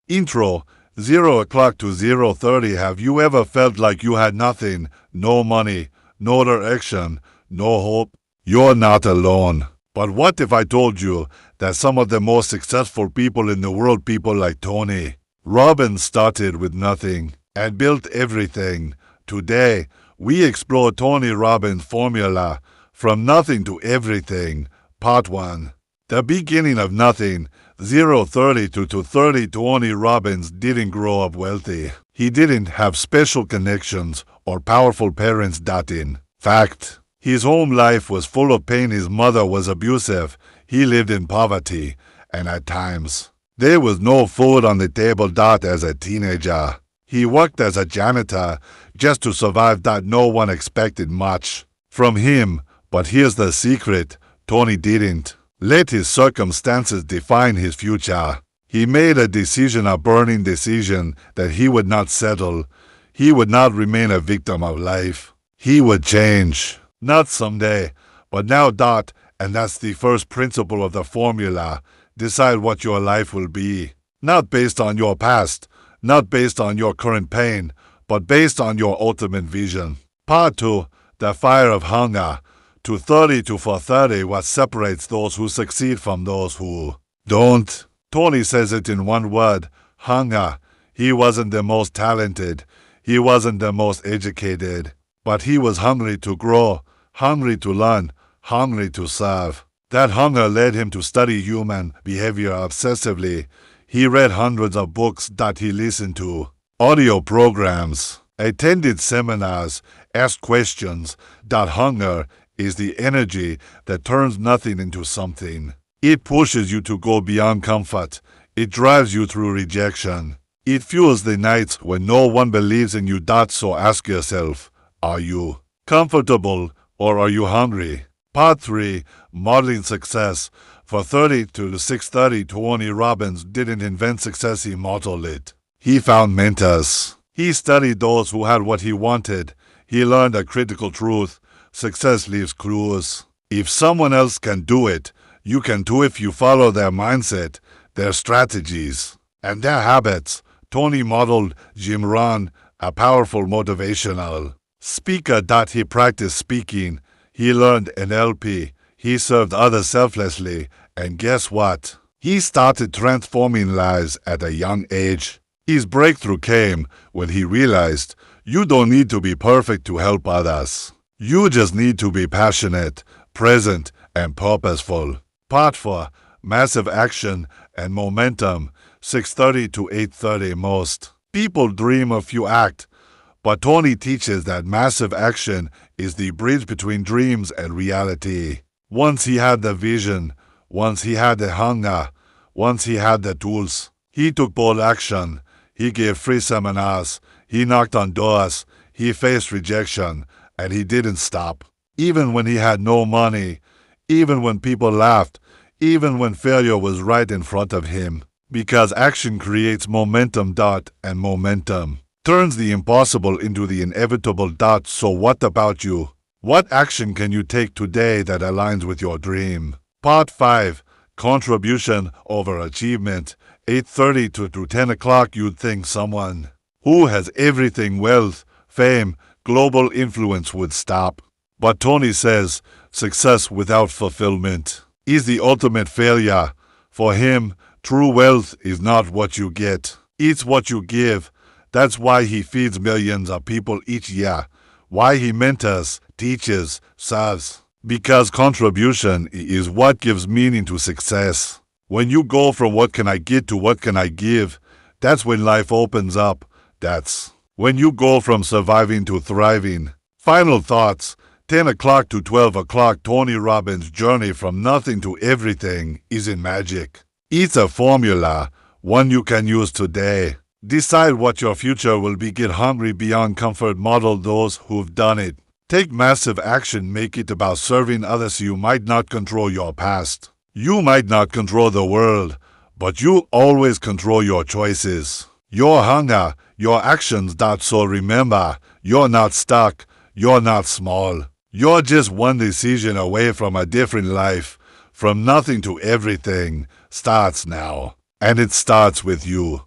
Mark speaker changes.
Speaker 1: Intro, 0 o'clock to 0:30. Have you ever felt like you had nothing? No money, no direction, no hope? You're not alone. But what if I told you that some of the most successful people in the world, people like Tony Robbins, started with nothing and built everything? Today, we explore Tony Robbins' formula, from nothing to everything. Part 1. The beginning of nothing, 0:30 to 2:30. Tony Robbins didn't grow up wealthy. He didn't have special connections or powerful parents. In fact, his home life was full of pain. His mother was abusive. He lived in poverty, and at times, there was no food on the table. As a teenager, he worked as a janitor just to survive. No one expected much from him, but here's the secret: Tony didn't let his circumstances define his future. He made a decision, a burning decision, that he would not settle. He would not remain a victim of life. He would change. Not someday, but now. And that's the first principle of the formula. Decide what your life will be. Not based on your past, not based on your current pain, but based on your ultimate vision. Part 2. The fire of hunger. 2:30 to 4:30. What separates those who succeed from those who don't? Tony says it in one word: hunger. He wasn't the most talented. He wasn't the most educated. But he was hungry to grow, hungry to learn, hungry to serve. That hunger led him to study human behavior obsessively. He read hundreds of books. He listened to audio programs, attended seminars, asked questions. Hunger is the energy that turns nothing into something. It pushes you to go beyond comfort. It drives you through rejection. It fuels the nights when no one believes in you. So ask yourself, are you comfortable or are you hungry? Part 3. Modeling success. 4:30 to 6:30. Tony Robbins didn't invent success, he modeled it. He found mentors. He studied those who had what he wanted. He learned a critical truth: success leaves clues. If someone else can do it, you can too if you follow their mindset, their strategies, and their habits. Tony modeled Jim Rohn, a powerful motivational speaker. He practiced speaking. He learned NLP. He served others selflessly. And guess what? He started transforming lives at a young age. His breakthrough came when he realized you don't need to be perfect to help others. You just need to be passionate, present, and purposeful. Part 4. Massive action and momentum. 6:30 to 8:30. Most people dream if you act, but Tony teaches that massive action is the bridge between dreams and reality. Once he had the vision, once he had the hunger, once he had the tools, he took bold action. He gave free seminars. He knocked on doors. He faced rejection. And he didn't stop. Even when he had no money, even when people laughed, even when failure was right in front of him. Because action creates momentum. And momentum turns the impossible into the inevitable. So what about you? What action can you take today that aligns with your dream? Part 5. Contribution over achievement. 8:30 to 10 o'clock. You'd think someone who has everything, wealth, fame, global influence, would stop. But Tony says success without fulfillment is the ultimate failure. For him, true wealth is not what you get. It's what you give. That's why he feeds millions of people each year. Why he mentors, teaches, serves. Because contribution is what gives meaning to success. When you go from what can I get to what can I give, that's when life opens up. That's when you go from surviving to thriving. Final thoughts. 10 o'clock to 12 o'clock. Tony Robbins' journey from nothing to everything isn't magic. It's a formula, one you can use today. Decide what your future will be. Get hungry beyond comfort. Model those who've done it. Take massive action. Make it about serving others. You might not control your past. You might not control the world, but you always control your choices, your hunger, your actions. So remember, you're not stuck. You're not small. You're just one decision away from a different life. From nothing to everything starts now. And it starts with you.